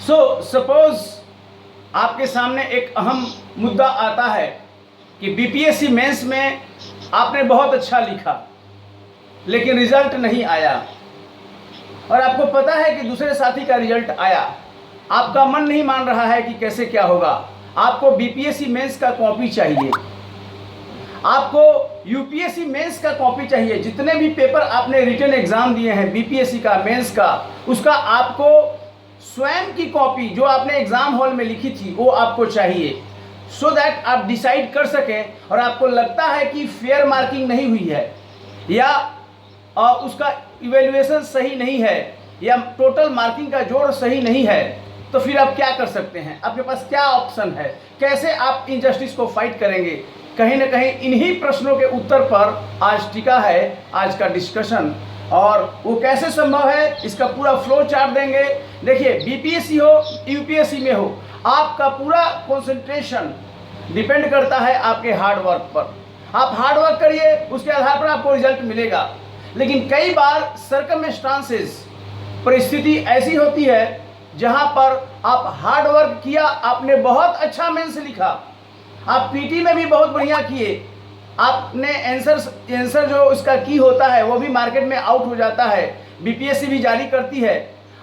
Suppose आपके सामने एक अहम मुद्दा आता है कि बीपीएससी मेंस में आपने बहुत अच्छा लिखा लेकिन रिजल्ट नहीं आया, और आपको पता है कि दूसरे साथी का रिजल्ट आया। आपका मन नहीं मान रहा है कि कैसे क्या होगा। आपको बीपीएससी मेंस का कॉपी चाहिए, आपको यूपीएससी मेंस का कॉपी चाहिए। जितने भी पेपर आपने रिटन एग्जाम दिए हैं बीपीएससी का, मेंस का, उसका आपको स्वयं की कॉपी जो आपने एग्जाम हॉल में लिखी थी वो आपको चाहिए, सो दैट आप डिसाइड कर सकें। और आपको लगता है कि फेयर मार्किंग नहीं हुई है या उसका इवेल्युएशन सही नहीं है या टोटल मार्किंग का जोड़ सही नहीं है, तो फिर आप क्या कर सकते हैं? आपके पास क्या ऑप्शन है? कैसे आप इनजस्टिस को फाइट करेंगे? कहीं ना कहीं इन्हीं प्रश्नों के उत्तर पर आज टिका है आज का डिस्कशन। और वो कैसे संभव है, इसका पूरा फ्लो चार्ट देंगे। देखिए, बीपीएससी हो यूपीएससी में हो, आपका पूरा कंसंट्रेशन डिपेंड करता है आपके हार्ड वर्क पर। आप हार्ड वर्क करिए, उसके आधार पर आपको रिजल्ट मिलेगा। लेकिन कई बार सर्कमस्टांसेस, परिस्थिति ऐसी होती है जहां पर आप हार्ड वर्क किया, आपने बहुत अच्छा मेंस लिखा, आप पीटी में भी बहुत बढ़िया किए, आपने आंसर जो इसका की होता है वो भी मार्केट में आउट हो जाता है, बीपीएससी भी जारी करती है।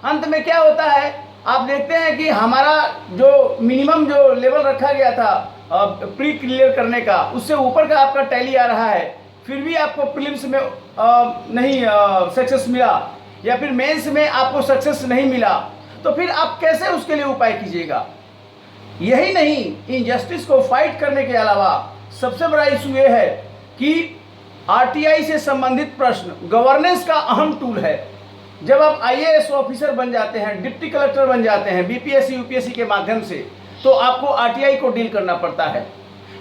अंत में क्या होता है, आप देखते हैं कि हमारा जो मिनिमम जो लेवल रखा गया था प्री क्लियर करने का, उससे ऊपर का आपका टैली आ रहा है, फिर भी आपको प्रीलिम्स में नहीं सक्सेस मिला, या फिर मेंस में आपको सक्सेस नहीं मिला, तो फिर आप कैसे उसके लिए उपाय कीजिएगा? यही नहीं, इनजस्टिस को फाइट करने के अलावा सबसे बड़ा इशू ये है कि आरटीआई से संबंधित प्रश्न गवर्नेंस का अहम टूल है। जब आप आईएएस ऑफिसर बन जाते हैं, डिप्टी कलेक्टर बन जाते हैं बीपीएससी यूपीएससी के माध्यम से, तो आपको आरटीआई को डील करना पड़ता है।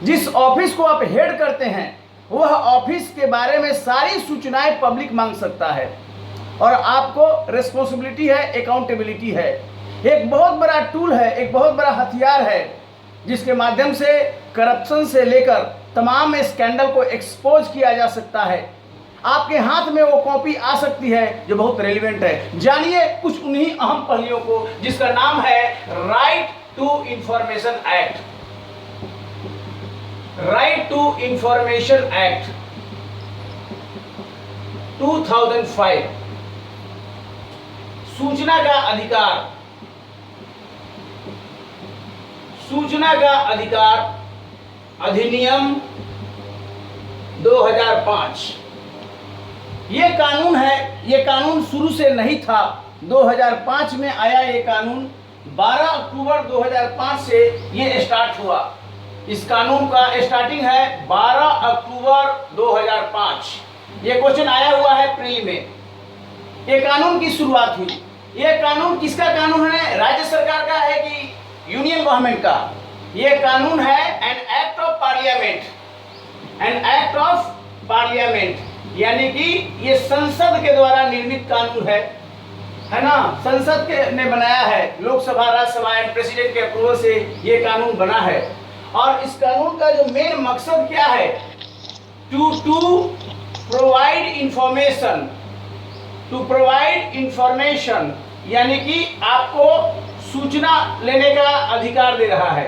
जिस ऑफिस को आप हेड करते हैं वह ऑफिस के बारे में सारी सूचनाएं पब्लिक मांग सकता है, और आपको रिस्पॉन्सिबिलिटी है, अकाउंटेबिलिटी है। एक बहुत बड़ा टूल है, एक बहुत बड़ा हथियार है, जिसके माध्यम से करप्शन से लेकर तमाम स्कैंडल को एक्सपोज किया जा सकता है। आपके हाथ में वो कॉपी आ सकती है जो बहुत रेलिवेंट है। जानिए कुछ उन्हीं अहम पहलुओं को, जिसका नाम है right to information act. Right to information act 2005, सूचना का अधिकार, सूचना का अधिकार अधिनियम 2005। ये कानून है, ये कानून शुरू से नहीं था, 2005 में आया ये कानून। 12 अक्टूबर 2005 से ये स्टार्ट हुआ। इस कानून का स्टार्टिंग है 12 अक्टूबर 2005। ये क्वेश्चन आया हुआ है प्री में। ये कानून की शुरुआत हुई। ये कानून किसका कानून है? राज्य सरकार का है कि यूनियन गवर्नमेंट का? ये कानून है an act of parliament, an act of parliament, यानी कि ये संसद के द्वारा निर्मित कानून है ना। संसद के ने बनाया है, लोकसभा, राज्यसभा एंड प्रेसिडेंट के अप्रूवल से ये कानून बना है। और इस कानून का जो मेन मकसद क्या है? To provide information, to provide information, यानी कि आपको सूचना लेने का अधिकार दे रहा है।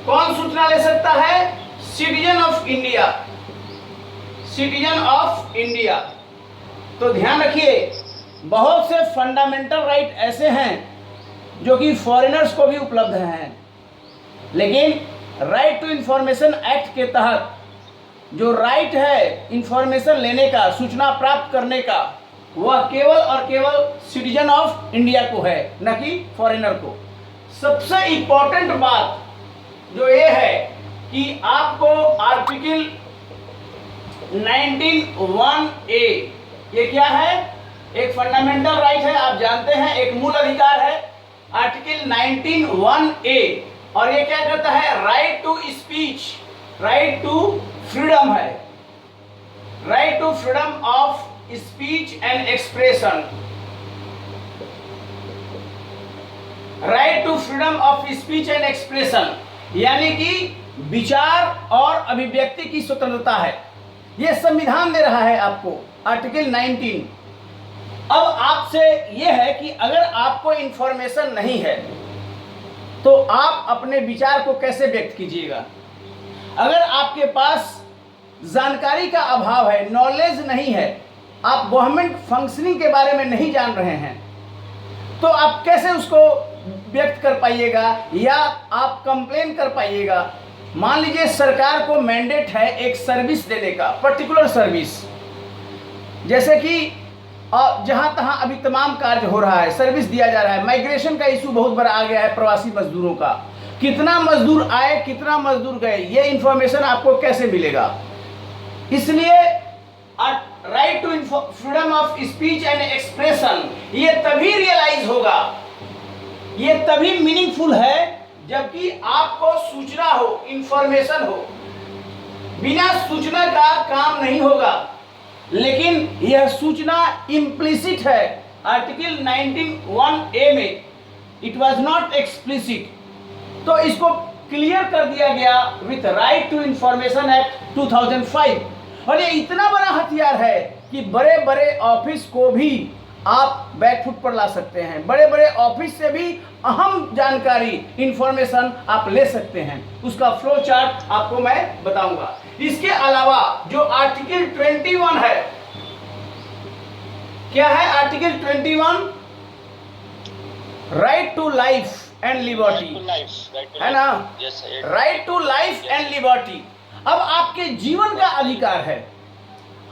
कौन सूचना ले सकता है? Citizen of India, citizen of India. तो ध्यान रखिए, बहुत से फंडामेंटल राइट ऐसे हैं जो कि फॉरेनर्स को भी उपलब्ध हैं, लेकिन राइट टू इंफॉर्मेशन एक्ट के तहत जो राइट है इंफॉर्मेशन लेने का, सूचना प्राप्त करने का, वह केवल और केवल सिटीजन ऑफ इंडिया को है, न कि फॉरेनर को। सबसे इंपॉर्टेंट बात जो ये है कि आपको आर्टिकल 19(1)(a), ये क्या है? एक फंडामेंटल राइट है, आप जानते हैं, एक मूल अधिकार है, आर्टिकल 19(1)(a। और ये क्या करता है? Right to speech, right to freedom है, right to freedom of speech and expression, right to freedom of speech and expression, यानी कि विचार और अभिव्यक्ति की स्वतंत्रता है। यह संविधान दे रहा है आपको, आर्टिकल 19। अब आपसे यह है कि अगर आपको इंफॉर्मेशन नहीं है तो आप अपने विचार को कैसे व्यक्त कीजिएगा। अगर आपके पास जानकारी का अभाव है, नॉलेज नहीं है, आप गवर्नमेंट फंक्शनिंग के बारे में नहीं जान रहे हैं, तो आप कैसे उसको व्यक्त कर पाइएगा या आप कंप्लेन कर पाइएगा। मान लीजिए सरकार को मैंडेट है एक सर्विस देने का, पर्टिकुलर सर्विस, जैसे कि जहाँ तहाँ अभी तमाम कार्य हो रहा है, सर्विस दिया जा रहा है। माइग्रेशन का इशू बहुत बड़ा आ गया है, प्रवासी मजदूरों का, कितना मजदूर आए कितना मजदूर गए, ये इंफॉर्मेशन आपको कैसे मिलेगा। इसलिए right to freedom of speech and expression ये तभी रियलाइज होगा, ये तभी मीनिंगफुल है जबकि आपको सूचना हो, इंफॉर्मेशन हो। बिना सूचना का काम नहीं होगा, लेकिन यह सूचना इम्प्लिसिट है। आर्टिकल 19(1)A में इट वाज नॉट एक्सप्लिसिट, तो इसको क्लियर कर दिया गया with right to information act 2005। और ये इतना बड़ा हथियार है कि बड़े बड़े ऑफिस को भी आप बैकफुट पर ला सकते हैं, बड़े बड़े ऑफिस से भी अहम जानकारी, इंफॉर्मेशन आप ले सकते हैं। उसका फ्लो चार्ट आपको मैं बताऊंगा। इसके अलावा जो आर्टिकल 21 है, क्या है article 21? Right to life and liberty, है ना? Right to life and liberty. अब आपके जीवन का अधिकार है,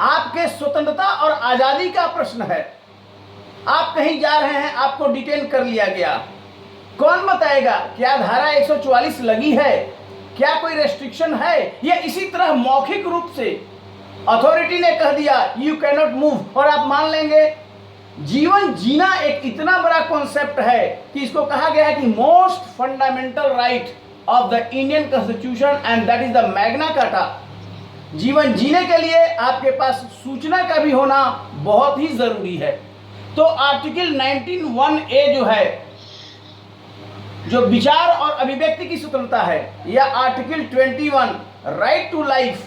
आपके स्वतंत्रता और आजादी का प्रश्न है। आप कहीं जा रहे हैं, आपको डिटेन कर लिया गया, कौन बताएगा क्या धारा 144 लगी है, क्या कोई रेस्ट्रिक्शन है, या इसी तरह मौखिक रूप से अथॉरिटी ने कह दिया यू कैन नॉट मूव और आप मान लेंगे। जीवन जीना एक इतना बड़ा कॉन्सेप्ट है कि इसको कहा गया है कि most fundamental right of the Indian constitution and that is the Magna carta. जीवन जीने के लिए आपके पास सूचना का भी होना बहुत ही जरूरी है। तो आर्टिकल 19(1)A जो है, जो विचार और अभिव्यक्ति की स्वतंत्रता है, या आर्टिकल 21 राइट टू लाइफ,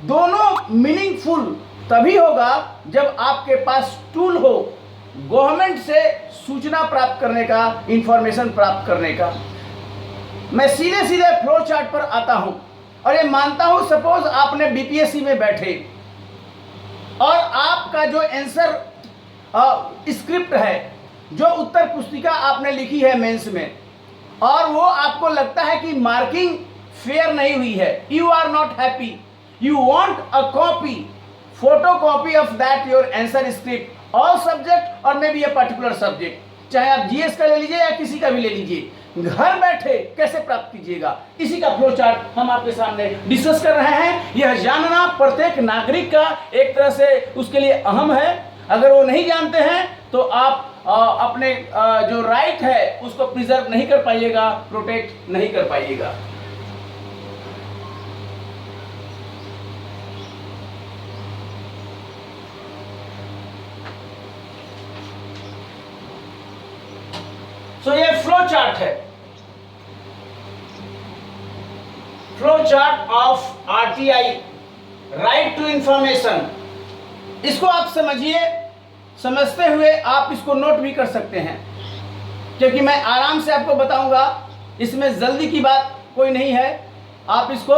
दोनों मीनिंगफुल तभी होगा जब आपके पास टूल हो गवर्नमेंट से सूचना प्राप्त करने का, इंफॉर्मेशन प्राप्त करने का। मैं सीधे सीधे फ्लो चार्ट पर आता हूं और ये मानता हूं, सपोज आपने बीपीएससी में बैठे और आपका जो आंसर स्क्रिप्ट है, जो उत्तर पुस्तिका आपने लिखी है मेंस में, और वो आपको लगता है कि मार्किंग फेयर नहीं हुई है, you are not happy, you want a copy, photocopy of that your answer script, all subject और may be a particular subject, चाहे आप जीएस का ले लीजिए या किसी का भी ले लीजिए। घर बैठे कैसे प्राप्त कीजिएगा, इसी का फ्लो चार्ट हम आपके सामने डिस्कस कर रहे हैं। यह जानना प्रत्येक नागरिक का एक तरह से उसके लिए अहम है। अगर वो नहीं जानते हैं तो आप अपने जो राइट है उसको प्रिजर्व नहीं कर पाइएगा, प्रोटेक्ट नहीं कर पाइएगा। तो ये फ्लो चार्ट है, flow chart of RTI, right to information. इसको आप समझिए, समझते हुए आप इसको नोट भी कर सकते हैं, क्योंकि मैं आराम से आपको बताऊंगा, इसमें जल्दी की बात कोई नहीं है। आप इसको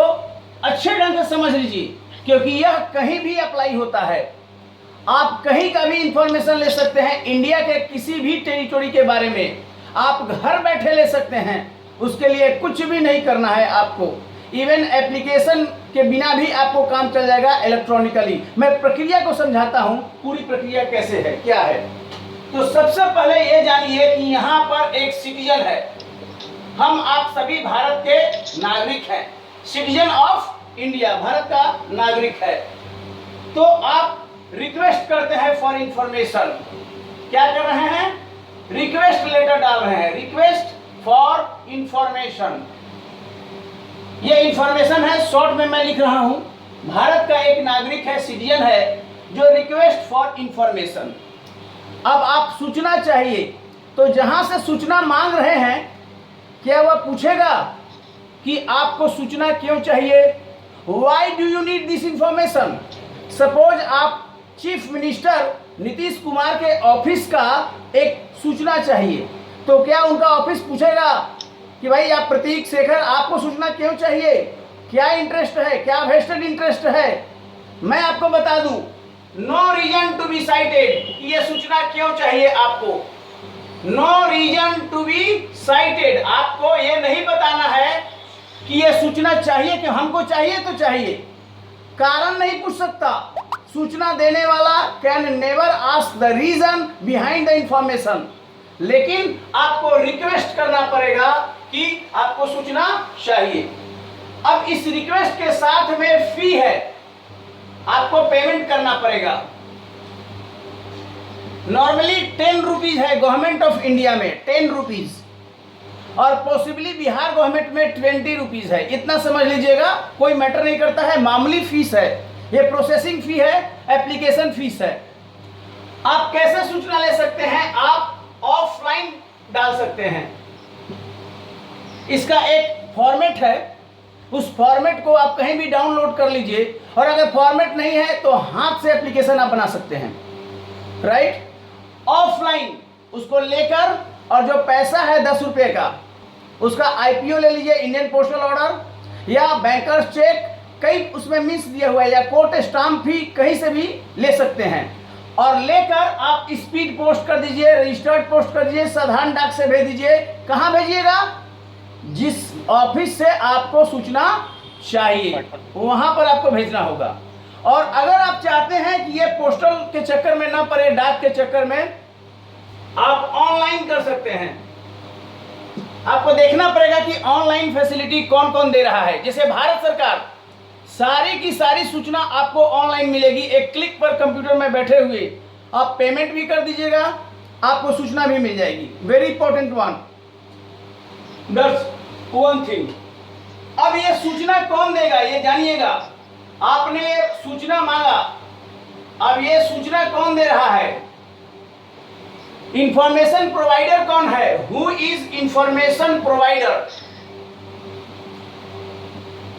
अच्छे ढंग से समझ लीजिए, क्योंकि यह कहीं भी अप्लाई होता है। आप कहीं का भी इंफॉर्मेशन ले सकते हैं, इंडिया के किसी भी टेरिटोरी के बारे में आप घर बैठे ले सकते हैं। उसके लिए कुछ भी नहीं करना है आपको, इवन एप्लीकेशन के बिना भी आपको काम चल जाएगा इलेक्ट्रॉनिकली। मैं प्रक्रिया को समझाता हूं, पूरी प्रक्रिया कैसे है, क्या है। तो सबसे पहले ये जानिए कि यहाँ पर एक सिटीजन है, हम आप सभी भारत के नागरिक हैं, सिटीजन ऑफ इंडिया, भारत का नागरिक है। तो आप रिक्वेस्ट करते हैं फॉर इंफॉर्मेशन, क्या कर रहे हैं, रिक्वेस्ट लेटर डाल रहे हैं, रिक्वेस्ट फॉर इंफॉर्मेशन। ये इंफॉर्मेशन है, शॉर्ट में मैं लिख रहा हूं, भारत का एक नागरिक है, सिटीजन है, जो रिक्वेस्ट फॉर इंफॉर्मेशन। अब आप सूचना चाहिए, तो जहां से सूचना मांग रहे हैं, क्या वह पूछेगा कि आपको सूचना क्यों चाहिए, why do you need this information. Suppose आप चीफ मिनिस्टर नीतीश कुमार के ऑफिस का एक सूचना चाहिए, तो क्या उनका ऑफिस पूछेगा कि भाई आप प्रतीक शेखर आपको सूचना क्यों चाहिए, क्या इंटरेस्ट है, क्या वेस्टेड इंटरेस्ट है? मैं आपको बता दूं, no reason to be cited, ये सूचना क्यों चाहिए आपको। No reason to be cited, आपको ये नहीं बताना है कि ये सूचना चाहिए कि हमको चाहिए तो चाहिए, कारण नहीं पूछ सकता। सूचना देने वाला can never ask the reason behind the information, लेकिन आपको रिक्वेस्ट करना पड़ेगा कि आपको सूचना चाहिए। अब इस रिक्वेस्ट के साथ में फी है, आपको पेमेंट करना पड़ेगा। नॉर्मली 10 रुपीज है गवर्नमेंट ऑफ इंडिया में, 10 रुपीज, और पॉसिबली बिहार गवर्नमेंट में 20 रुपीज है। इतना समझ लीजिएगा, कोई मैटर नहीं करता है, मामूली फीस है। ये प्रोसेसिंग फी है, एप्लीकेशन फीस है। आप कैसे सूचना ले सकते हैं? आप ऑफलाइन डाल सकते हैं। इसका एक फॉर्मेट है, उस फॉर्मेट को आप कहीं भी डाउनलोड कर लीजिए, और अगर फॉर्मेट नहीं है तो हाथ से एप्लीकेशन आप बना सकते हैं, राइट। ऑफलाइन उसको लेकर, और जो पैसा है 10 रुपये का, उसका आईपीओ ले लीजिए, इंडियन पोस्टल ऑर्डर या बैंकर्स चेक, कई उसमें मीन्स दिया हुआ है, या कोर्ट स्टाम्प भी कहीं से भी ले सकते हैं, और लेकर आप स्पीड पोस्ट कर दीजिए, रजिस्टर्ड पोस्ट कर दीजिए, साधारण डाक से भेज दीजिए। कहाँ भेजिएगा? जिस ऑफिस से आपको सूचना चाहिए वहां पर आपको भेजना होगा। और अगर आप चाहते हैं कि ये पोस्टल के चक्कर में ना पड़े, डाक के चक्कर में, आप ऑनलाइन कर सकते हैं। आपको देखना पड़ेगा कि ऑनलाइन फैसिलिटी कौन कौन दे रहा है। जैसे भारत सरकार, सारी की सारी सूचना आपको ऑनलाइन मिलेगी, एक क्लिक पर कंप्यूटर में बैठे हुए आप पेमेंट भी कर दीजिएगा, आपको सूचना भी मिल जाएगी। Very important one thing. अब ये सूचना कौन देगा ये जानिएगा। आपने सूचना मांगा, अब ये सूचना कौन दे रहा है? इंफॉर्मेशन प्रोवाइडर कौन है? Who is information provider?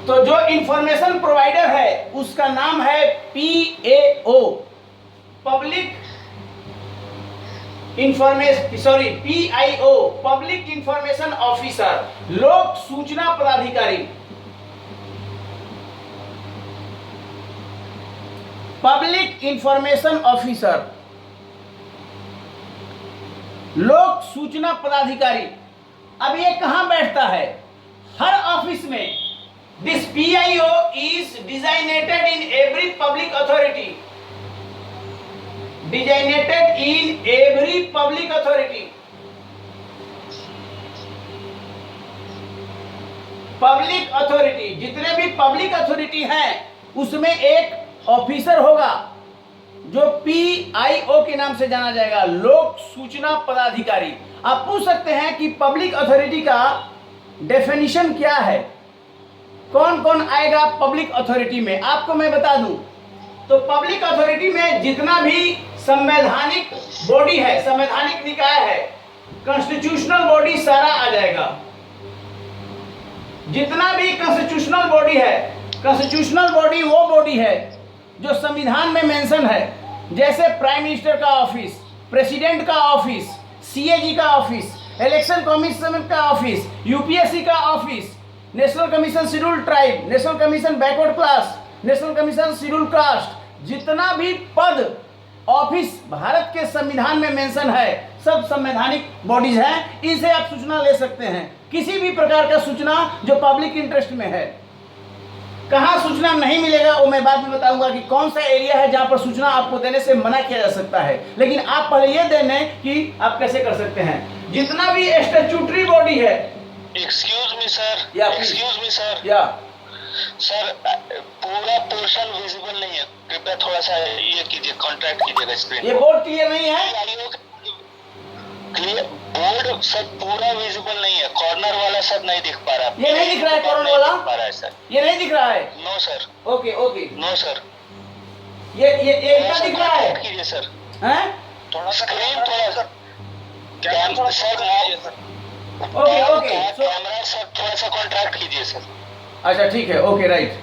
तो जो इंफॉर्मेशन प्रोवाइडर है उसका नाम है PAO, public PIO, public information officer, लोक सूचना पदाधिकारी। पब्लिक इंफॉर्मेशन ऑफिसर, लोक सूचना पदाधिकारी। अब ये कहां बैठता है? हर ऑफिस में। This PIO is designated in every public authority. Designated in every public authority. Public authority, जितने भी पब्लिक अथॉरिटी हैं उसमें एक ऑफिसर होगा जो PIO के नाम से जाना जाएगा, लोक सूचना पदाधिकारी। आप पूछ सकते हैं कि पब्लिक अथॉरिटी का डेफिनेशन क्या है, कौन कौन आएगा पब्लिक अथॉरिटी में? आपको मैं बता दूं, तो पब्लिक अथॉरिटी में जितना भी संवैधानिक बॉडी है, संवैधानिक निकाय है, कॉन्स्टिट्यूशनल बॉडी सारा आ जाएगा। जितना भी कॉन्स्टिट्यूशनल बॉडी है, कॉन्स्टिट्यूशनल बॉडी वो बॉडी है जो संविधान में मेंशन है, जैसे प्राइम मिनिस्टर का ऑफिस, प्रेसिडेंट का ऑफिस, CAG का ऑफिस, इलेक्शन कमीशन का ऑफिस, UPSC का office, national commission scheduled tribe, national commission backward class, national commission scheduled caste, जितना भी पद ऑफिस भारत के संविधान में मेंशन है, सब संवैधानिक बॉडीज हैं। इनसे आप सूचना ले सकते हैं, किसी भी प्रकार का सूचना जो पब्लिक इंटरेस्ट में है। कहाँ सूचना नहीं मिलेगा वो मैं बाद में बताऊंगा कि कौन सा एरिया है जहां पर सूचना आपको देने से मना किया जा सकता है, लेकिन आप पहले ये देने कि आप कैसे कर सकते हैं। जितना भी स्टैट्यूटरी बॉडी है, एक्सक्यूज मी सर, सर पूरा पोर्शन विजिबल नहीं है, कृपया थोड़ा सा ये कीजिए, कॉन्ट्रैक्ट कीजिएगा स्क्रीन। ये बोर्ड क्लियर नहीं है, क्लियर बोर्ड सर पूरा विजिबल नहीं है, कॉर्नर वाला सर नहीं दिख पा रहा। ये नहीं दिख रहा है, कॉर्नर वाला दिख पा रहा है सर, ये नहीं दिख रहा है। No sir, okay okay, no sir, ये इतना दिख रहा है, कीजिए सर, हैं? थोड़ा स्क्रीन थोड़ा sir, camera sir, okay okay, camera sir थोड़ा सा कॉन्ट्रैक्ट कीजिए सर। अच्छा ठीक है, ओके राइट।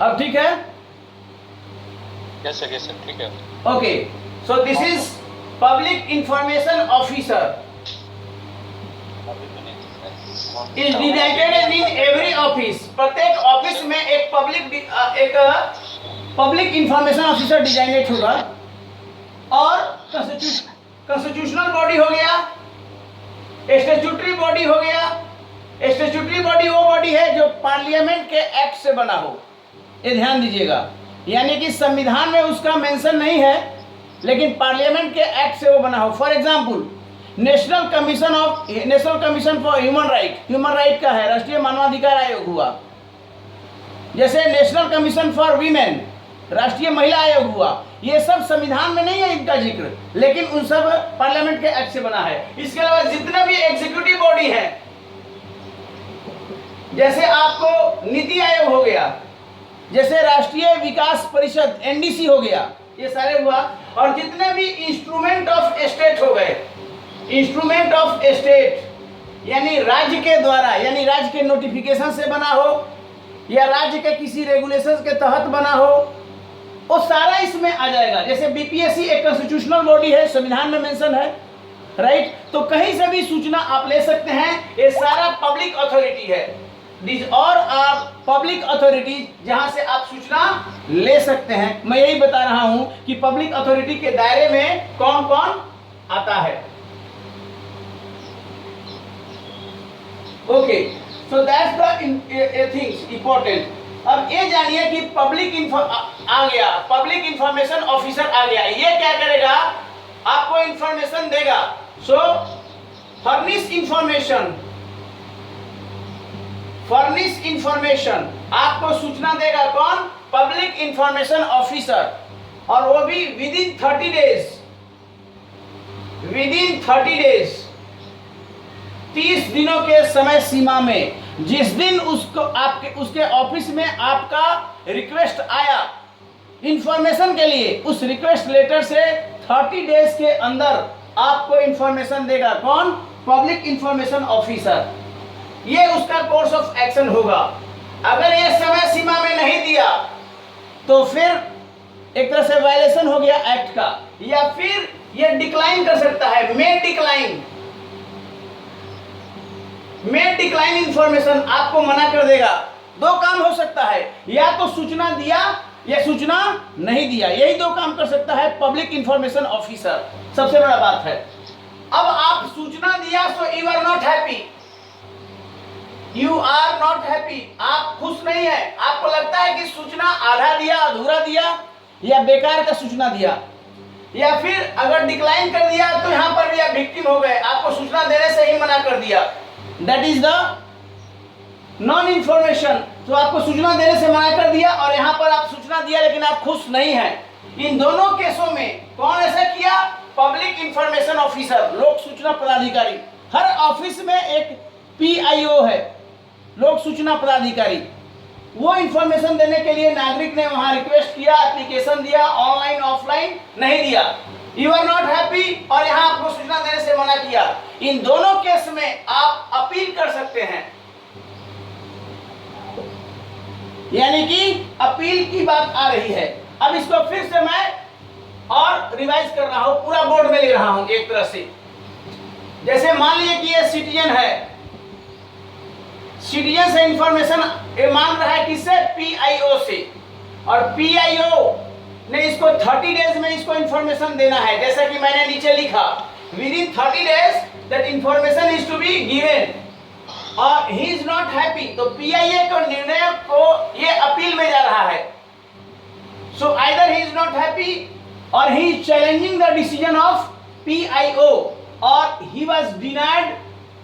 अब ठीक है? यस सर ठीक है। Okay, so this is public information officer is designated in every office. प्रत्येक ऑफिस में एक पब्लिक इंफॉर्मेशन ऑफिसर डिजाइनेट होगा। और कॉन्स्टिट्यूशनल बॉडी हो गया, स्टैट्यूटरी बॉडी हो गया। स्टैट्यूटरी बॉडी वो बॉडी है जो पार्लियामेंट के एक्ट से बना हो, ये ध्यान दीजिएगा। यानी कि संविधान में उसका मेंशन नहीं है, लेकिन पार्लियामेंट के एक्ट से वो बना हो। For example national commission for human right का है, राष्ट्रीय मानवाधिकार आयोग हुआ। जैसे नेशनल कमीशन फॉर वीमेन, राष्ट्रीय महिला आयोग हुआ। ये सब संविधान में नहीं है इनका जिक्र, लेकिन उन सब पार्लियामेंट के एक्ट से बना है। इसके अलावा जितने भी एग्जीक्यूटिव बॉडी है, जैसे आपको नीति आयोग हो गया, जैसे राष्ट्रीय विकास परिषद एनडीसी हो गया, ये सारे हुआ। और जितने भी इंस्ट्रूमेंट ऑफ स्टेट हो गए, इंस्ट्रूमेंट ऑफ स्टेट यानी राज्य के द्वारा, यानी राज्य के नोटिफिकेशन से बना हो या राज्य के किसी रेगुलेशंस के तहत बना हो, वो सारा इसमें आ जाएगा। जैसे बीपीएससी एक कॉन्स्टिट्यूशनल बॉडी है, संविधान में मेंशन है, राइट? तो कहीं से भी सूचना आप ले सकते हैं, ये सारा पब्लिक अथॉरिटी है। दिस और आप पब्लिक अथॉरिटी जहां से आप सूचना ले सकते हैं। मैं यही बता रहा हूं कि पब्लिक अथॉरिटी के दायरे में कौन कौन आता है। Okay, so that's the things important. अब ये जानिए कि पब्लिक आ गया, पब्लिक इंफॉर्मेशन ऑफिसर आ गया। ये क्या करेगा? आपको इंफॉर्मेशन देगा। सो फर्निश इंफॉर्मेशन आपको सूचना देगा कौन? Public information officer. और वो भी विद इन 30 डेज 30 दिनों के समय सीमा में। जिस दिन उसके ऑफिस में आपका रिक्वेस्ट आया इंफॉर्मेशन के लिए, उस रिक्वेस्ट लेटर से 30 डेज के अंदर आपको इंफॉर्मेशन देगा कौन? Public information officer. ये उसका कोर्स ऑफ एक्शन होगा। अगर ये समय सीमा में नहीं दिया तो फिर एक तरह से वायलेशन हो गया एक्ट का, या फिर ये डिक्लाइन कर सकता है, मे डिक्लाइन इंफॉर्मेशन, आपको मना कर देगा। दो काम हो सकता है, या तो सूचना दिया या सूचना नहीं दिया, यही दो काम कर सकता है पब्लिक इंफॉर्मेशन ऑफिसर। सबसे बड़ा बात है, अब आप सूचना दिया so you are not happy, आप खुश नहीं है। आपको लगता है कि सूचना आधा दिया, अधूरा दिया, या बेकार का सूचना दिया, या फिर अगर डिक्लाइन कर दिया तो यहां पर भी आप विक्टिम हो गए, आपको सूचना देने से ही मना कर दिया। That is the non information. तो आपको सूचना देने से मना कर दिया और यहाँ पर आप सूचना दिया लेकिन आप खुश नहीं हैं। इन दोनों केसों में कौन ऐसा किया? पब्लिक इंफॉर्मेशन ऑफिसर, लोक सूचना पदाधिकारी। हर ऑफिस में एक पीआईओ है, लोक सूचना पदाधिकारी। वो इंफॉर्मेशन देने के लिए नागरिक ने वहां रिक्वेस्ट किया, एप्लीकेशन दिया, ऑनलाइन ऑफलाइन, नहीं दिया, यू आर नॉट हैप्पी, और यहाँ आपको सूचना देने से मना किया। इन दोनों केस में आप अपील कर सकते हैं। यानी कि अपील की बात आ रही है। अब इसको फिर से मैं और रिवाइज कर रहा हूं, पूरा बोर्ड में ले रहा हूं एक तरह से। जैसे मान लीजिए कि ये सिटीजन है, सिटीजन से इंफॉर्मेशन मान रहा है किससे? पीआईओ से, और पीआईओ ने इसको 30 डेज में इसको इंफॉर्मेशन देना है। जैसा कि मैंने नीचे लिखा, within 30 days that information is to be given, और ही इज नॉट हैप्पी। तो पीआईए को निर्णय को ये अपील में जा रहा है। So either he is not happy और he is challenging the decision of PIO, और he was denied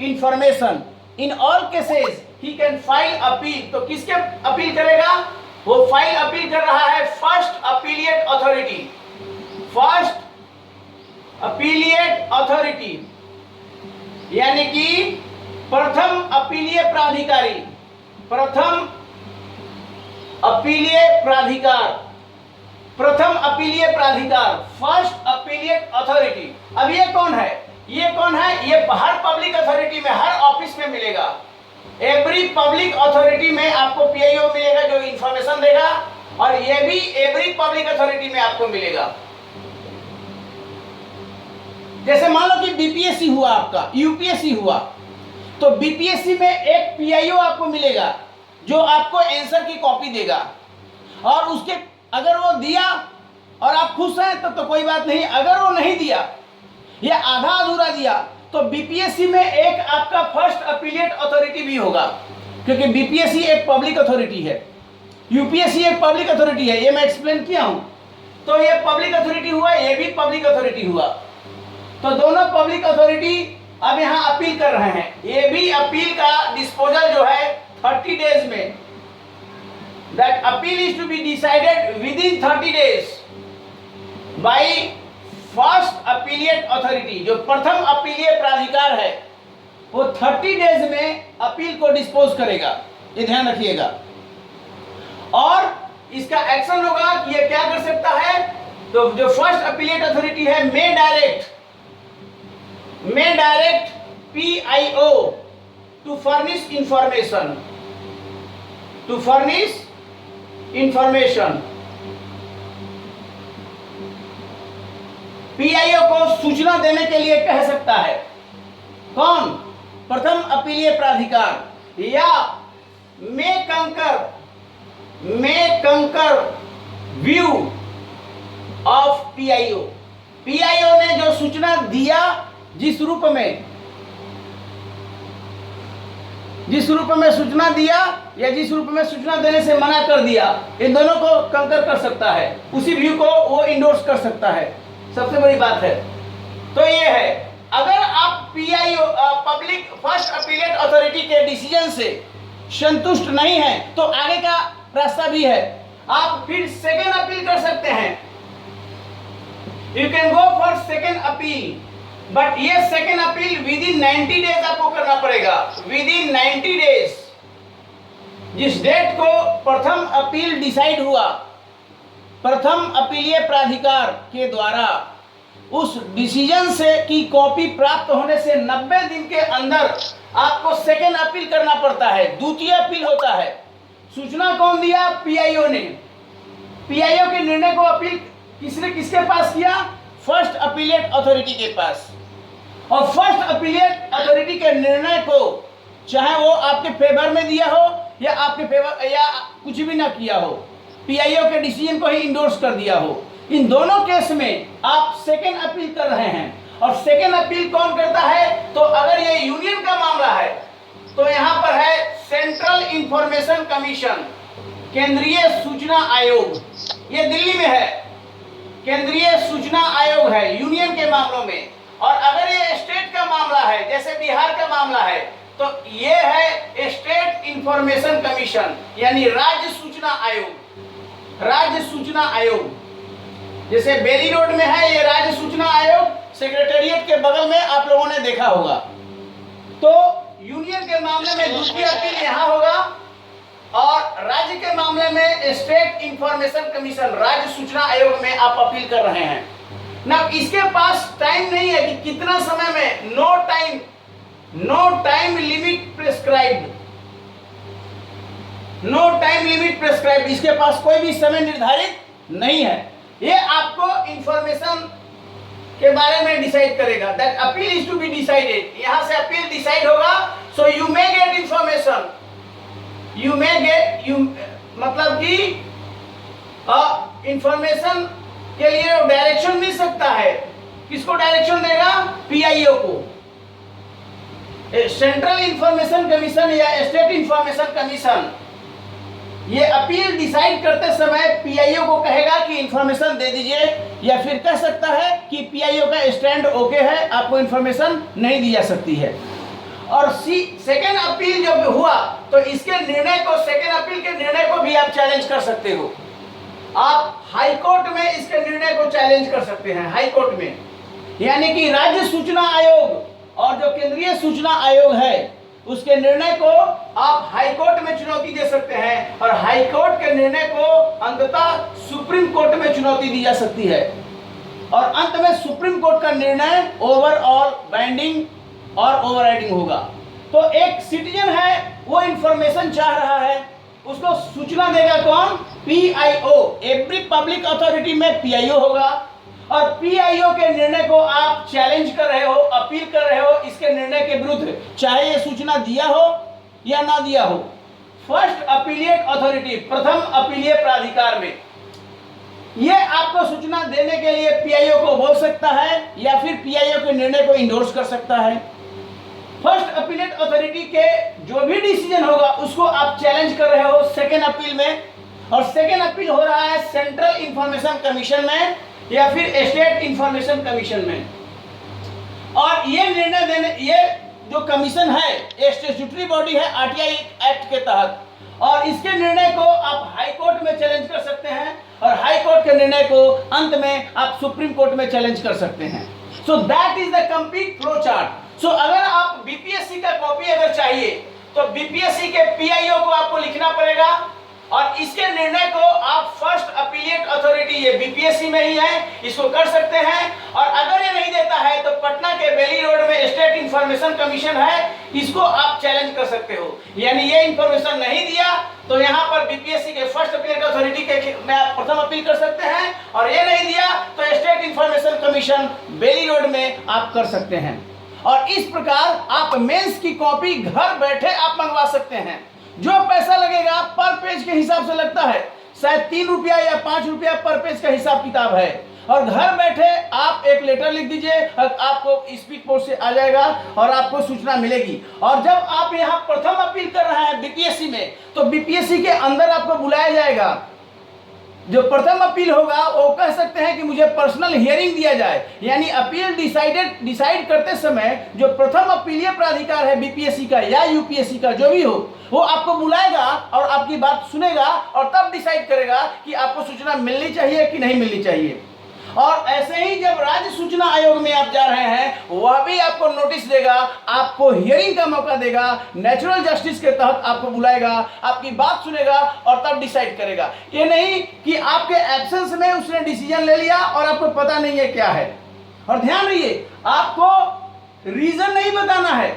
information. In all cases he can file appeal. तो किसके अपील करेगा? वो फाइल अपील कर रहा है फर्स्ट अपीलिएट अथॉरिटी, यानी कि प्रथम अपीलीय प्राधिकारी, फर्स्ट अपीलिएट अथॉरिटी। अब ये कौन है? ये हर पब्लिक अथॉरिटी में, हर ऑफिस में मिलेगा। एवरी पब्लिक अथॉरिटी में आपको पीआईओ मिलेगा जो इंफॉर्मेशन देगा, एवरी पब्लिक अथॉरिटी में आपको मिलेगा। जैसे मान लो कि बीपीएससी हुआ आपका, यूपीएससी हुआ, तो बीपीएससी में एक पीआईओ आपको मिलेगा जो आपको आंसर की कॉपी देगा, और उसके अगर वो दिया और आप खुश हैं तो कोई बात नहीं, अगर वो नहीं दिया या आधा अधूरा दिया तो बीपीएससी में एक आपका फर्स्ट अपीलेट अथॉरिटी भी होगा, क्योंकि बीपीएससी एक पब्लिक अथॉरिटी है, यूपीएससी एक पब्लिक अथॉरिटी है। ये मैं एक्सप्लेन किया हूं। तो ये पब्लिक अथॉरिटी हुआ, ये भी पब्लिक अथॉरिटी हुआ, तो दोनों पब्लिक अथॉरिटी अब यहाँ अपील कर रहे हैं। ये भी अपील का डिस्पोजल जो है 30 डेज में, that appeal is to be decided within 30 days by first appellate authority. जो प्रथम अपीलीय प्राधिकार है वो 30 डेज में अपील को डिस्पोज करेगा, ये ध्यान रखिएगा। और इसका एक्शन होगा कि ये क्या कर सकता है, तो जो फर्स्ट अपीलिएट अथॉरिटी है may direct PIO to furnish information, PIO को सूचना देने के लिए कह सकता है। कौन? प्रथम अपीलीय प्राधिकार। या मे कंकर व्यू ऑफ पीआईओ, पीआईओ ने जो सूचना दिया, जिस रूप में सूचना दिया या जिस रूप में सूचना देने से मना कर दिया, इन दोनों को कंकर कर सकता है, उसी व्यू को वो इंडोर्स कर सकता है। सबसे बड़ी बात है। तो ये है, अगर आप PIO public first appellate authority के डिसीजन से संतुष्ट नहीं हैं तो आगे का रास्ता भी है, आप फिर सेकेंड अपील कर सकते हैं। You can go for second appeal, but ये second appeal within 90 days आपको करना पड़ेगा। विद इन 90 डेज, जिस डेट को प्रथम अपील डिसाइड हुआ, प्रथम अपीलीय प्राधिकार के द्वारा उस डिसीजन से की कॉपी प्राप्त होने से 90 दिन के अंदर आपको सेकेंड अपील करना पड़ता है, द्वितीय अपील होता है। सूचना कौन दिया? पीआईओ ने। पीआईओ के निर्णय को अपील किसके पास किया? फर्स्ट अपीलेट अथॉरिटी के पास। और फर्स्ट अपीलेट अथॉरिटी के निर्णय को चाहे वो आपके फेवर में दिया हो या आपके फेवर या कुछ भी ना किया हो, पीआईओ के डिसीजन को ही इंडोर्स कर दिया हो, इन दोनों केस में आप सेकेंड अपील कर रहे हैं। और सेकेंड अपील कौन करता है? तो अगर ये यूनियन का मामला है तो यहाँ पर है सेंट्रल इंफॉर्मेशन कमीशन, केंद्रीय सूचना आयोग, ये दिल्ली में है, केंद्रीय सूचना आयोग है यूनियन के मामलों में। और अगर ये स्टेट का मामला है, जैसे बिहार का मामला है, तो ये है स्टेट इंफॉर्मेशन कमीशन, यानी राज्य सूचना आयोग। राज्य सूचना आयोग जैसे बेली रोड में है, ये राज्य सूचना आयोग, सेक्रेटेरिएट के बगल में आप लोगों ने देखा होगा। तो यूनियन के मामले में दूसरी अपील यहाँ होगा, और राज्य के मामले में स्टेट इंफॉर्मेशन कमीशन, राज्य सूचना आयोग में आप अपील कर रहे हैं ना। इसके पास टाइम नहीं है कि कितना समय में, no time limit prescribed, no time limit prescribed, इसके पास कोई भी समय निर्धारित नहीं है। ये आपको इंफॉर्मेशन के बारे में डिसाइड करेगा। That appeal is to be decided, यहां से अपील डिसाइड होगा। So you may get information, you may get, मतलब कि इंफॉर्मेशन के लिए डायरेक्शन मिल सकता है। किसको डायरेक्शन देगा? पीआईओ को। सेंट्रल इंफॉर्मेशन कमीशन या स्टेट इंफॉर्मेशन कमीशन ये अपील डिसाइड करते समय पीआईओ को कहेगा कि इंफॉर्मेशन दे दीजिए, या फिर कह सकता है कि पीआईओ का स्टैंड ओके है, आपको इंफॉर्मेशन नहीं दी जा सकती है। और सेकेंड अपील जब हुआ तो इसके निर्णय को, सेकेंड अपील के निर्णय को भी आप चैलेंज कर सकते हो। आप हाई कोर्ट में इसके निर्णय को चैलेंज कर सकते हैं, हाई कोर्ट में। यानी कि राज्य सूचना आयोग और जो केंद्रीय सूचना आयोग है उसके निर्णय को आप हाई कोर्ट में चुनौती दे सकते हैं, और हाई कोर्ट के निर्णय को अंततः सुप्रीम कोर्ट में चुनौती दी जा सकती है, और अंत में सुप्रीम कोर्ट का निर्णय ओवरऑल बाइंडिंग और ओवरराइडिंग होगा। तो एक सिटीजन है, वो इंफॉर्मेशन चाह रहा है, उसको सूचना देगा कौन? PIO, एवरी पब्लिक अथॉरिटी में PIO होगा, और PIO के निर्णय को आप चैलेंज कर रहे हो, अपील कर रहे हो इसके निर्णय के विरुद्ध, चाहे ये सूचना दिया हो या ना दिया हो। फर्स्ट अपीलिएट अथॉरिटी, प्रथम अपीलीय प्राधिकार में ये आपको सूचना देने के लिए PIO को बोल सकता है या फिर PIO के निर्णय को इंडोर्स कर सकता है। फर्स्ट अपीलेट अथॉरिटी के जो भी डिसीजन होगा उसको आप चैलेंज कर रहे हो सेकेंड अपील में, और सेकेंड अपील हो रहा है सेंट्रल इंफॉर्मेशन कमीशन में या फिर स्टेट इंफॉर्मेशन कमीशन में। और ये निर्णय देने, ये जो कमीशन है स्टैट्यूटरी बॉडी है RTI एक्ट के तहत, और इसके निर्णय को आप हाई कोर्ट में चैलेंज कर सकते हैं, और हाई कोर्ट के निर्णय को अंत में आप सुप्रीम कोर्ट में चैलेंज कर सकते हैं। So that is the complete flow chart. सो अगर आप BPSC का कॉपी अगर चाहिए तो BPSC के PIO को आपको लिखना पड़ेगा, और इसके निर्णय को आप फर्स्ट अपीलिएट अथॉरिटी, ये BPSC में ही है, इसको कर सकते हैं। और अगर ये नहीं देता है तो पटना के बेली रोड में स्टेट इंफॉर्मेशन कमीशन है, इसको आप चैलेंज कर सकते हो। यानी ये इंफॉर्मेशन नहीं दिया तो यहाँ पर BPSC के फर्स्ट अपीलिएट अथॉरिटी के में आप प्रथम अपील कर सकते हैं, और ये नहीं दिया तो स्टेट इंफॉर्मेशन कमीशन बेली रोड में आप कर सकते हैं। और इस प्रकार आप मेंस की कॉपी घर बैठे आप मंगवा सकते हैं। जो पैसा लगेगा पर पेज के हिसाब से लगता है, शायद 3 रुपया या 5 रुपया पर पेज का हिसाब किताब है, और घर बैठे आप एक लेटर लिख दीजिए, आपको स्पीड पोस्ट से आ जाएगा और आपको सूचना मिलेगी। और जब आप यहाँ प्रथम अपील कर रहे हैं BPSC में, तो BPSC के अंदर आपको बुलाया जाएगा। जो प्रथम अपील होगा वो कह सकते हैं कि मुझे पर्सनल हियरिंग दिया जाए, यानी अपील डिसाइड करते समय जो प्रथम अपीलीय प्राधिकार है BPSC का या UPSC का जो भी हो, वो आपको बुलाएगा और आपकी बात सुनेगा, और तब डिसाइड करेगा कि आपको सूचना मिलनी चाहिए कि नहीं मिलनी चाहिए। और ऐसे ही जब राज्य सूचना आयोग में आप जा रहे हैं, वह भी आपको नोटिस देगा, आपको हियरिंग का मौका देगा, नेचुरल जस्टिस के तहत आपको बुलाएगा, आपकी बात सुनेगा और तब डिसाइड करेगा। ये नहीं कि आपके एब्सेंस में उसने डिसीजन ले लिया और आपको पता नहीं है क्या है। और ध्यान रखिए, आपको रीजन नहीं बताना है।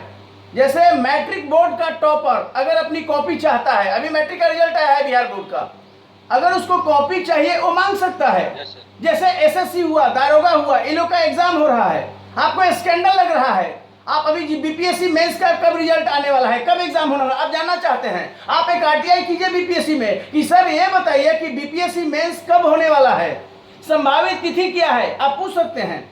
जैसे मैट्रिक बोर्ड का टॉपर अगर अपनी कॉपी चाहता है, अभी मैट्रिक का रिजल्ट आया है बिहार बोर्ड का, अगर उसको कॉपी चाहिए वो मांग सकता है। जैसे SSC हुआ, दारोगा हुआ, इन लोग का एग्जाम हो रहा है, आपको स्कैंडल लग रहा है, आप अभी BPSC मेंस का कब रिजल्ट आने वाला है, कब एग्जाम होना है, आप जानना चाहते हैं, आप एक RTI कीजिए BPSC में कि सर ये बताइए कि BPSC मेंस कब होने वाला है, संभावित तिथि क्या है, आप पूछ सकते हैं।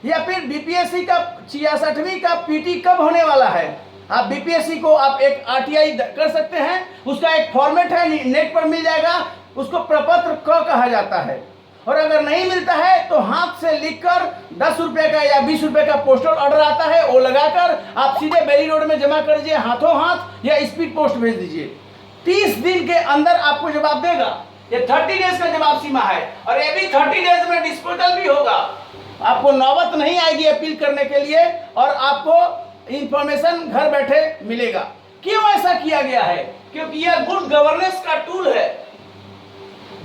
या फिर BPSC का 66वीं का PT कब होने वाला है, आप BPSC को आप एक RTI कर सकते हैं। उसका एक फॉर्मेट है, नेट पर मिल जाएगा, उसको प्रपत्र क कहा जाता है। और अगर नहीं मिलता है तो हाथ से लिखकर 10 रुपये का या 20 रुपये का पोस्टल ऑर्डर आता है, वो लगाकर आप सीधे बेली रोड में जमा कर दीजिए, हाथों हाथ, या स्पीड पोस्ट भेज दीजिए। 30 दिन के अंदर आपको जवाब देगा। ये 30 डेज का जवाब सीमा है, और ये भी 30 डेज में डिस्पोजल भी होगा। आपको नौबत नहीं आएगी अपील करने के लिए, और आपको इंफॉर्मेशन घर बैठे मिलेगा। क्यों ऐसा किया गया है? क्योंकि यह गुड गवर्नेंस का टूल है।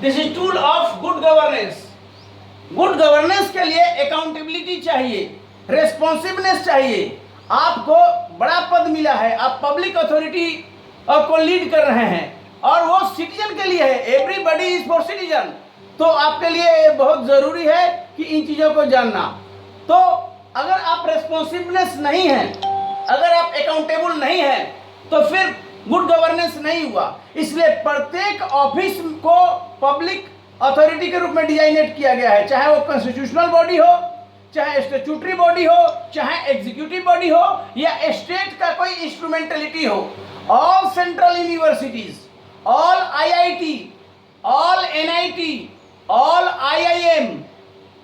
This is tool of good governance. Good governance के लिए अकाउंटेबिलिटी चाहिए, रेस्पॉन्सिवनेस चाहिए। आपको बड़ा पद मिला है, आप पब्लिक अथॉरिटी को लीड कर रहे हैं, और वो सिटीजन के लिए है। Everybody is for citizen. तो आपके लिए बहुत जरूरी है कि इन चीजों को जानना। तो अगर आप रेस्पॉन्सिवनेस नहीं है, अगर आप अकाउंटेबल नहीं है, तो फिर गुड गवर्नेंस नहीं हुआ। इसलिए प्रत्येक ऑफिस को पब्लिक अथॉरिटी के रूप में डिजाइनेट किया गया है, चाहे वो कॉन्स्टिट्यूशनल बॉडी हो, चाहे स्टैट्यूटरी बॉडी हो, चाहे एग्जीक्यूटिव बॉडी हो, या स्टेट का कोई इंस्ट्रूमेंटलिटी हो। All central universities, all IIT, all NIT, all IIM,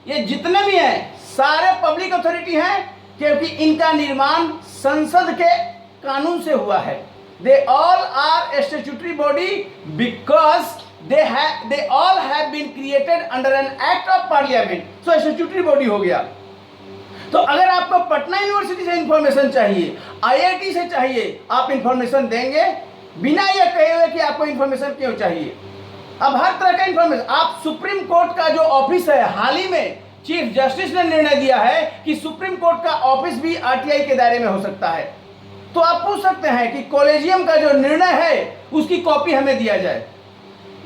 ये जितने भी हैं सारे पब्लिक अथॉरिटी हैं, क्योंकि इनका निर्माण संसद के कानून से हुआ है। They all are statutory body because they all have been created under an act of parliament. So statutory body हो गया। तो अगर आपको पटना यूनिवर्सिटी से इंफॉर्मेशन चाहिए, IIT से चाहिए, आप इंफॉर्मेशन देंगे बिना ये कहे हुए कि आपको इंफॉर्मेशन क्यों चाहिए। अब हर तरह का इंफॉर्मेशन, आप सुप्रीम कोर्ट का जो ऑफिस है, हाल ही में चीफ जस्टिस ने निर्णय दिया है कि सुप्रीम कोर्ट का ऑफिस भी RTI के दायरे में हो सकता है। तो आप पूछ सकते हैं कि कॉलेजियम का जो निर्णय है उसकी कॉपी हमें दिया जाए।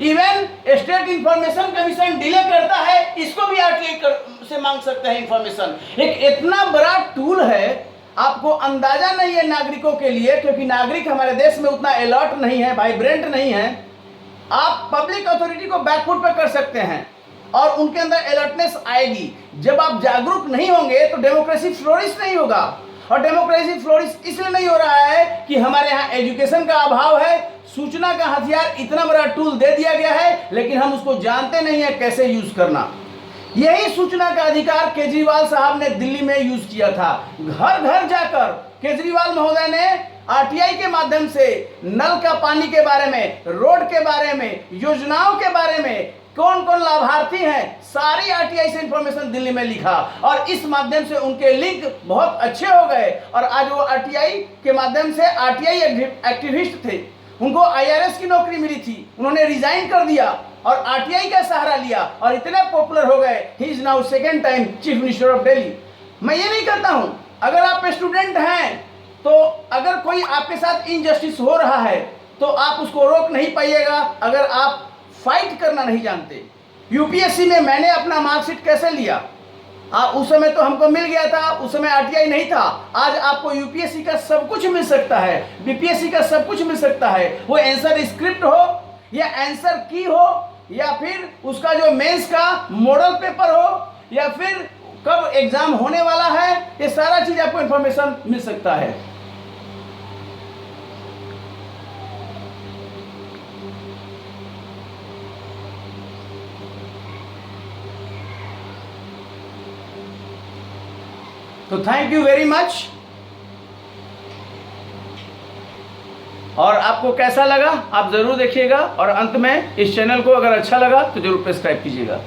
Even state information commission delay करता है, इसको भी आरटीआई से मांग सकते हैं इंफॉर्मेशन। एक इतना बड़ा टूल है, आपको अंदाजा नहीं है नागरिकों के लिए, क्योंकि नागरिक हमारे देश में उतना अलर्ट नहीं है, वाइब्रेंट नहीं है। आप पब्लिक अथॉरिटी को बैकफुट पे कर सकते हैं और उनके अंदर अलर्टनेस आएगी। जब आप जागरूक नहीं होंगे तो डेमोक्रेसी फ्लोरिश नहीं होगा। और डेमोक्रेसी फ्लोरिश इसलिए नहीं हो रहा है कि हमारे यहाँ एजुकेशन का अभाव है, सूचना का हथियार इतना बड़ा टूल दे दिया गया है, लेकिन हम उसको जानते नहीं है कैसे यूज करना। यही सूचना का अधिकार केजरीवाल साहब ने दिल्ली में यूज किया था। घर घर जाकर केजरीवाल महोदय ने आरटीआई के माध्यम से नल का पानी के बारे में, रोड के बारे में, योजनाओं के बारे में, कौन कौन लाभार्थी हैं, सारी आरटीआई से इंफॉर्मेशन दिल्ली में लिखा और इस माध्यम से उनके लिंक बहुत अच्छे हो गए। और आज वो आरटीआई के माध्यम से आरटीआई एक्टिविस्ट थे, उनको आईआरएस की नौकरी मिली थी, उन्होंने रिजाइन कर दिया और आरटीआई का सहारा लिया और इतने पॉपुलर हो गए। He is now second time chief minister of Delhi. मैं ये नहीं कहता हूं, अगर आप स्टूडेंट हैं तो अगर कोई आपके साथ इनजस्टिस हो रहा है तो आप उसको रोक नहीं पाइएगा अगर आप फाइट करना नहीं जानते। यूपीएससी में मैंने अपना मार्कशीट कैसे लिया, उस समय तो हमको मिल गया था, उस समय आरटीआई नहीं था। आज आपको यूपीएससी का सब कुछ मिल सकता है, बीपीएससी का सब कुछ मिल सकता है। वो आंसर स्क्रिप्ट हो या आंसर की हो या फिर उसका जो मेंस का मॉडल पेपर हो या फिर कब एग्जाम होने वाला है, ये सारा चीज आपको इंफॉर्मेशन मिल सकता है। तो थैंक यू वेरी मच। और आपको कैसा लगा आप ज़रूर देखिएगा और अंत में इस चैनल को अगर अच्छा लगा तो ज़रूर सब्सक्राइब कीजिएगा।